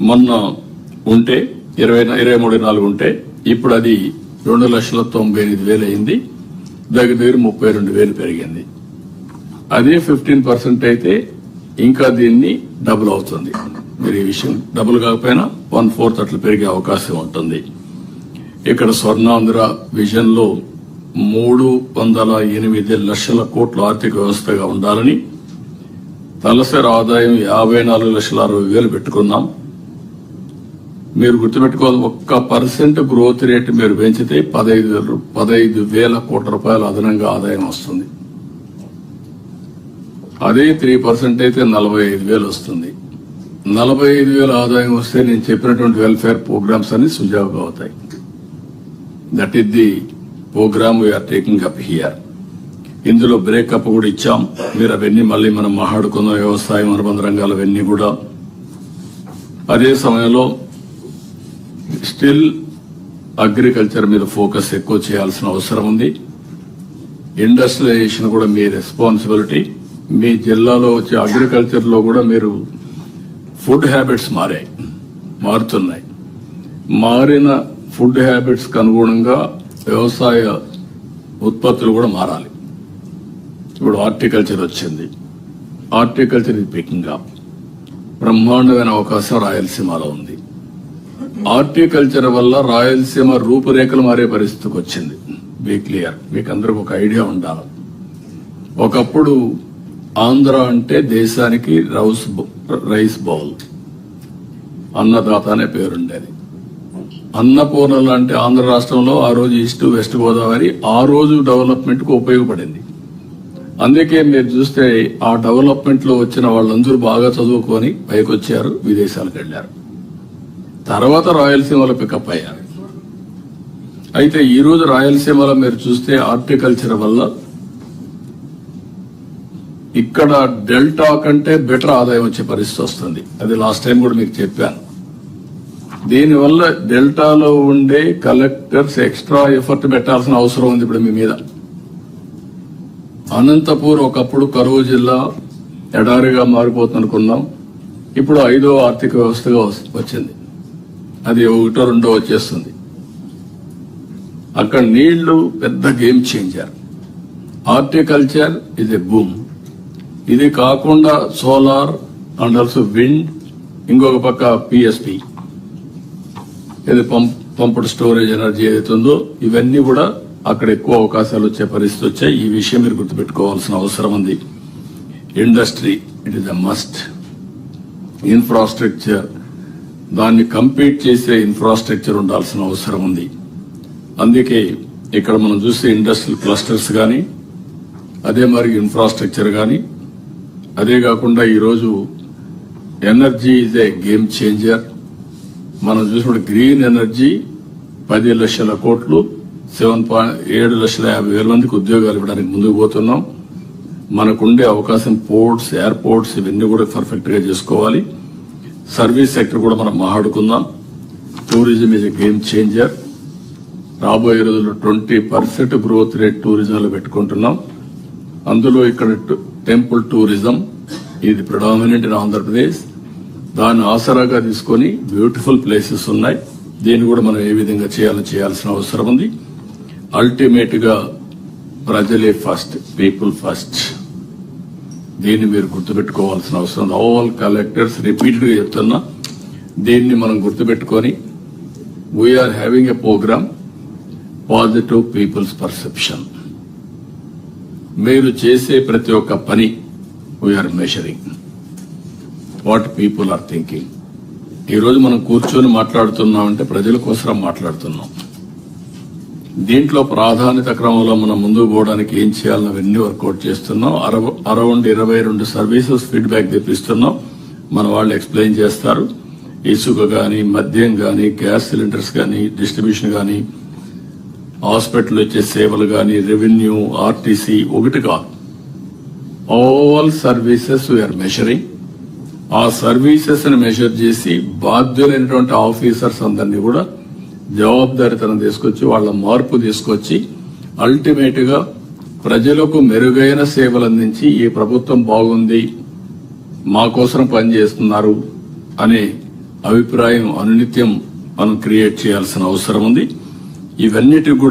మొన్న ఉంటే 23-24 ఉంటే ఇప్పుడు అది 2,98,000 అయింది. దగ్గర 32,000 పెరిగింది. అదే 15% అయితే ఇంకా దీన్ని డబుల్ అవుతుంది. మీరు ఈ విషయం డబుల్ కాకపోయినా 1/4 అట్లా పెరిగే అవకాశం ఉంటుంది. ఇక్కడ స్వర్ణాంధ్ర విజన్ లో 308 లక్షల కోట్ల ఆర్థిక వ్యవస్థగా ఉండాలని తలసరి ఆదాయం 54,60,000 పెట్టుకున్నాం. మీరు గుర్తుపెట్టుకోవాలి, 1% గ్రోత్ రేట్ మీరు పెంచితే 15,000 కోట్ల రూపాయల అదనంగా ఆదాయం వస్తుంది. అదే 3% అయితే 45,000 వస్తుంది. 45,000 ఆదాయం వస్తే నేను చెప్పినటువంటి వెల్ఫేర్ ప్రోగ్రామ్స్ అన్ని సుజావుగా అవుతాయి. That is the programme we are taking up here. ఇందులో బ్రేకప్ కూడా ఇచ్చాం. మీరు అవన్నీ మళ్ళీ మనం మాట్లాడుకున్న వ్యవసాయం, అనుబంధ రంగాలు అవన్నీ కూడా. అదే సమయంలో స్టిల్ అగ్రికల్చర్ మీద ఫోకస్ ఎక్కువ చేయాల్సిన అవసరం ఉంది. ఇండస్ట్రియలైజేషన్ కూడా మీ రెస్పాన్సిబిలిటీ. మీ జిల్లాలో వచ్చే అగ్రికల్చర్ లో కూడా మీరు ఫుడ్ హ్యాబిట్స్ మారుతున్నాయి. మారిన ఫుడ్ హ్యాబిట్స్ కు అనుగుణంగా వ్యవసాయ ఉత్పత్తులు కూడా మారాలి. ఇప్పుడు హార్టికల్చర్ వచ్చింది. హార్టికల్చర్ ఇది పికింగ్ అప్. బ్రహ్మాండమైన అవకాశం రాయలసీమలో ఉంది. హార్టికల్చర్ వల్ల రాయలసీమ రూపురేఖలు మారే పరిస్థితికి వచ్చింది. బీ క్లియర్, మీకు అందరికి ఒక ఐడియా ఉండాలి. ఒకప్పుడు ఆంధ్ర అంటే దేశానికి రైస్ బౌల్, అన్నదాత అనే పేరుండేది. అన్నపూర్ణ లాంటి ఆంధ్ర రాష్ట్రంలో ఆ రోజు ఈస్ట్ వెస్ట్ గోదావరి ఆ రోజు డెవలప్మెంట్ కు ఉపయోగపడింది. అందుకే మీరు చూస్తే ఆ డెవలప్మెంట్ లో వచ్చిన వాళ్ళందరూ బాగా చదువుకొని పైకి వచ్చారు, విదేశాలకు వెళ్లారు. తర్వాత రాయలసీమలో పికప్ అయ్యారు. అయితే ఈ రోజు రాయలసీమలో మీరు చూస్తే హార్టికల్చర్ వల్ల ఇక్కడ డెల్టా కంటే బెటర్ ఆదాయం వచ్చే పరిస్థితి వస్తుంది. అది లాస్ట్ టైం కూడా మీకు చెప్పాను. దీనివల్ల డెల్టాలో ఉండే కలెక్టర్స్ ఎక్స్ట్రా ఎఫర్ట్ పెట్టాల్సిన అవసరం ఉంది ఇప్పుడు మీ మీద. అనంతపూర్ ఒకప్పుడు కరువు జిల్లా ఎడారిగా మారిపోతుందనుకున్నాం. ఇప్పుడు 5వ ఆర్థిక వ్యవస్థగా వచ్చింది. అది 1, 2 వచ్చేస్తుంది. అక్కడ నీళ్లు పెద్ద game changer. Horticulture is a boom. ఇది కాకుండా సోలార్ అండ్ ఆల్సో విండ్, ఇంకొక పక్క పిఎస్పి, ఇది పంప్డ్ స్టోరేజ్ ఎనర్జీ ఏదైతే ఉందో, ఇవన్నీ కూడా అక్కడ ఎక్కువ అవకాశాలు వచ్చే పరిస్థితి వచ్చాయి. ఈ విషయం మీరు గుర్తుపెట్టుకోవాల్సిన అవసరం ఉంది. Industry it is a must. Infrastructure, దాన్ని కంపీట్ చేసే ఇన్ఫ్రాస్ట్రక్చర్ ఉండాల్సిన అవసరం ఉంది. అందుకే ఇక్కడ మనం చూసే ఇండస్ట్రియల్ క్లస్టర్స్ కానీ, అదే మరి ఇన్ఫ్రాస్ట్రక్చర్ కానీ, అదే కాకుండా ఈరోజు energy is a game changer. మనం చూసినప్పుడు గ్రీన్ ఎనర్జీ 10 లక్షల కోట్లు, 7,50,000 మందికి ఉద్యోగాలు ఇవ్వడానికి ముందుకు పోతున్నాం. మనకుండే అవకాశం పోర్ట్స్, ఎయిర్పోర్ట్స్ ఇవన్నీ కూడా పర్ఫెక్ట్ గా చేసుకోవాలి. సర్వీస్ సెక్టర్ కూడా మనం మాట్లాడుకుందాం. Tourism is a game changer. రాబోయే రోజుల్లో 20% గ్రోత్ రేట్ టూరిజంలో పెట్టుకుంటున్నాం. అందులో ఇక్కడ టెంపుల్ టూరిజం ఇది ప్రిడామినెంట్ ఇన్ ఆంధ్రప్రదేశ్. దాన్ని ఆసరాగా తీసుకొని బ్యూటిఫుల్ ప్లేసెస్ ఉన్నాయి. దీన్ని కూడా మనం ఏ విధంగా చేయాల్సిన అవసరం ఉంది. అల్టిమేట్ గా ప్రజలే ఫస్ట్, పీపుల్ ఫస్ట్. దీన్ని మీరు గుర్తుపెట్టుకోవాల్సిన అవసరం ఉంది. ఆల్ కలెక్టర్స్ రిపీటెడ్ గా చెప్తున్నా, దీన్ని మనం గుర్తుపెట్టుకొని we are having a programme positive people's perception. మీరు చేసే ప్రతి ఒక్క పని we are measuring what people are thinking. ఈ రోజు మనం కూర్చొని మాట్లాడుతున్నామంటే ప్రజల కోసం మాట్లాడుతున్నాం. దీంట్లో ప్రాధాన్యత క్రమంలో మనం ముందుకు పోవడానికి ఏం చేయాలని అవన్నీ వర్కౌట్ చేస్తున్నాం. అరౌండ్ 22 సర్వీసెస్ ఫీడ్బ్యాక్ తెప్పిస్తున్నాం. మన వాళ్ళు ఎక్స్ప్లెయిన్ చేస్తారు. ఇసుక గాని, మద్యం గాని, గ్యాస్ సిలిండర్స్ గాని, డిస్ట్రిబ్యూషన్ గాని, హాస్పిటల్ వచ్చే సేవలు గాని, రెవెన్యూ, ఆర్టీసీ, ఒకటి కాదు, ఆల్ సర్వీసెస్ వీఆర్ మెజరింగ్. ఆ సర్వీసెస్ ని మెజర్ చేసి బాధ్యులైనటువంటి ఆఫీసర్స్ అందరినీ కూడా జవాబుదారీతనం తీసుకొచ్చి వాళ్ళ మార్పు తీసుకొచ్చి అల్టిమేట్ గా ప్రజలకు మెరుగైన సేవలు అందించి ఈ ప్రభుత్వం బాగుంది, మా కోసం పనిచేస్తున్నారు అనే అభిప్రాయం అనునిత్యం మనం క్రియేట్ చేయాల్సిన అవసరం ఉంది. ఇవన్నిటికి కూడా